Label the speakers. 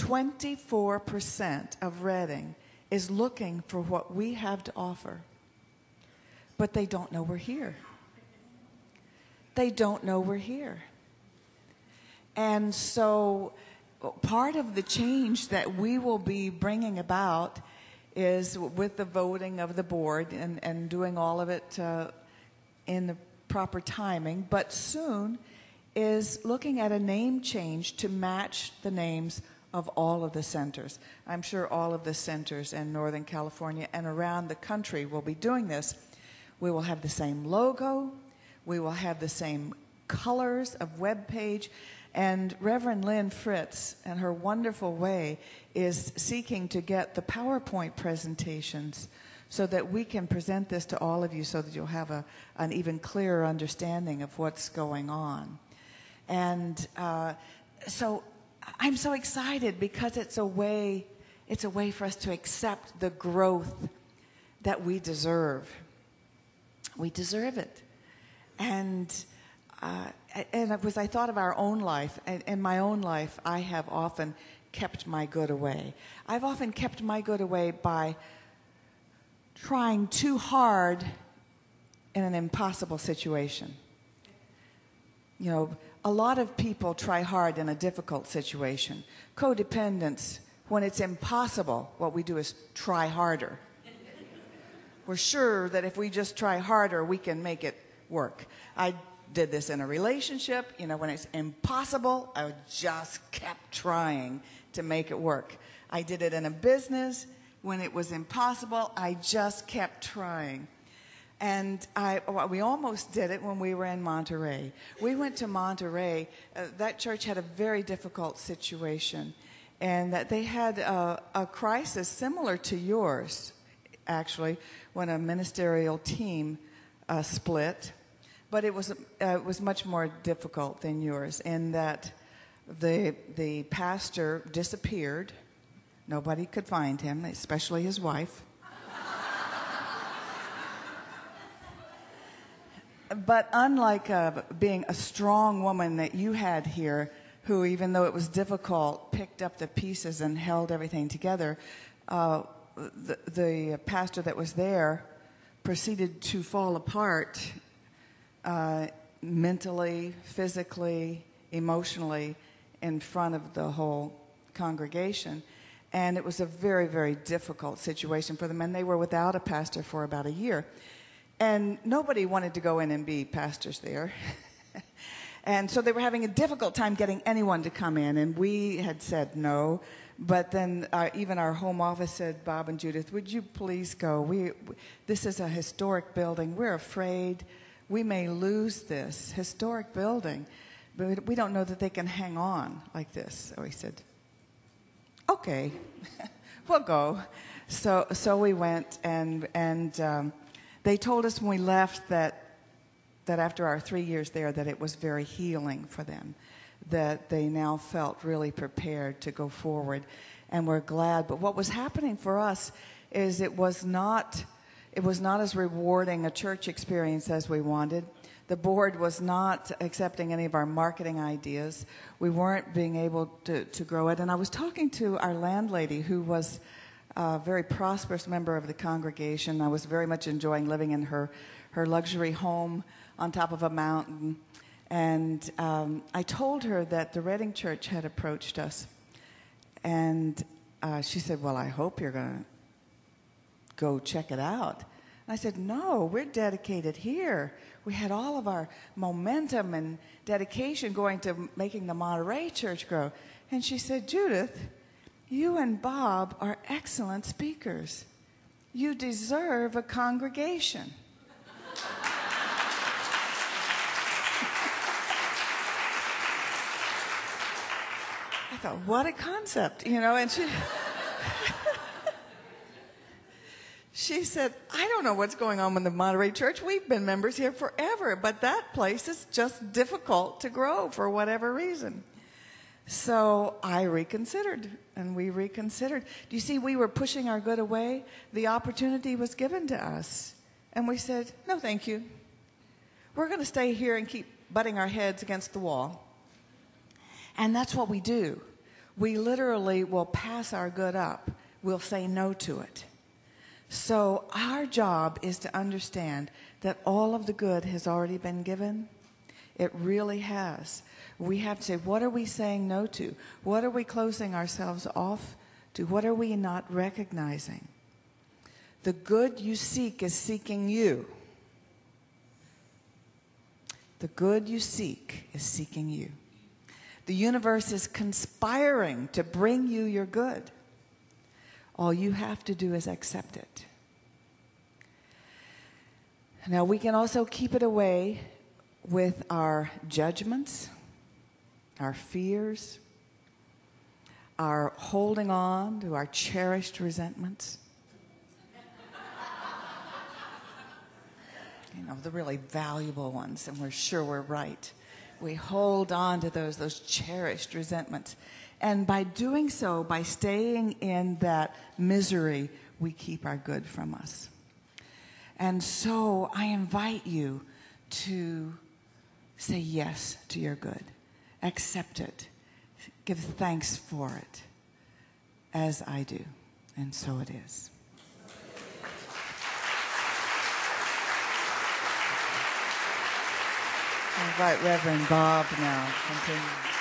Speaker 1: 24% of Reading is looking for what we have to offer, but they don't know we're here. They don't know we're here. And so part of the change that we will be bringing about is with the voting of the board and doing all of it in the proper timing, but soon is looking at a name change to match the names of all of the centers. I'm sure all of the centers in Northern California and around the country will be doing this. We will have the same logo. We will have the same colors of web page. And Reverend Lynn Fritz, in her wonderful way, is seeking to get the PowerPoint presentations so that we can present this to all of you so that you'll have an even clearer understanding of what's going on. And so I'm so excited because it's a way for us to accept the growth that we deserve. We deserve it. And as I thought of our own life, in my own life, I have often kept my good away. I've often kept my good away by trying too hard in an impossible situation. You know, a lot of people try hard in a difficult situation. Codependence, when it's impossible, what we do is try harder. We're sure that if we just try harder, we can make it work. I did this in a relationship. You know, when it's impossible, I just kept trying to make it work. I did it in a business. When it was impossible, I just kept trying. And we almost did it when we were in Monterey. We went to Monterey. That church had a very difficult situation, and that they had a crisis similar to yours, actually, when a ministerial team split. But it was much more difficult than yours in that the pastor disappeared. Nobody could find him, especially his wife. But unlike being a strong woman that you had here, who, even though it was difficult, picked up the pieces and held everything together, the pastor that was there proceeded to fall apart mentally, physically, emotionally in front of the whole congregation. And it was a very, very difficult situation for them. And they were without a pastor for about a year. And nobody wanted to go in and be pastors there. And so they were having a difficult time getting anyone to come in. And we had said no. But then even our home office said, Bob and Judith, would you please go? This is a historic building. We're afraid we may lose this historic building. But we don't know that they can hang on like this. So we said, okay, we'll go. So we went, and they told us when we left that after our 3 years there, that it was very healing for them, that they now felt really prepared to go forward, and we're glad. But what was happening for us is it was not as rewarding a church experience as we wanted. The board was not accepting any of our marketing ideas. We weren't being able to grow it. And I was talking to our landlady, who was a very prosperous member of the congregation. I was very much enjoying living in her luxury home on top of a mountain. And I told her that the Reading Church had approached us. And she said, well, I hope you're going to go check it out. And I said, no, we're dedicated here. We had all of our momentum and dedication going to making the Monterey Church grow. And she said, Judith, you and Bob are excellent speakers. You deserve a congregation. I thought, what a concept, you know, and she said, I don't know what's going on with the Monterey Church. We've been members here forever, but that place is just difficult to grow for whatever reason. So I reconsidered, and we reconsidered. Do you see, we were pushing our good away. The opportunity was given to us, and we said, no, thank you. We're going to stay here and keep butting our heads against the wall. And that's what we do. we literally will pass our good up. We'll say no to it. So our job is to understand that all of the good has already been given. It really has. We have to say, what are we saying no to? What are we closing ourselves off to? What are we not recognizing? The good you seek is seeking you. The good you seek is seeking you. The universe is conspiring to bring you your good. All you have to do is accept it. Now, we can also keep it away with our judgments, our fears, our holding on to our cherished resentments. You know, the really valuable ones, and we're sure we're right. We hold on to those cherished resentments. And by doing so, by staying in that misery, we keep our good from us. And so I invite you to say yes to your good. Accept it. Give thanks for it, as I do. And so it is. I invite Reverend Bob now to continue.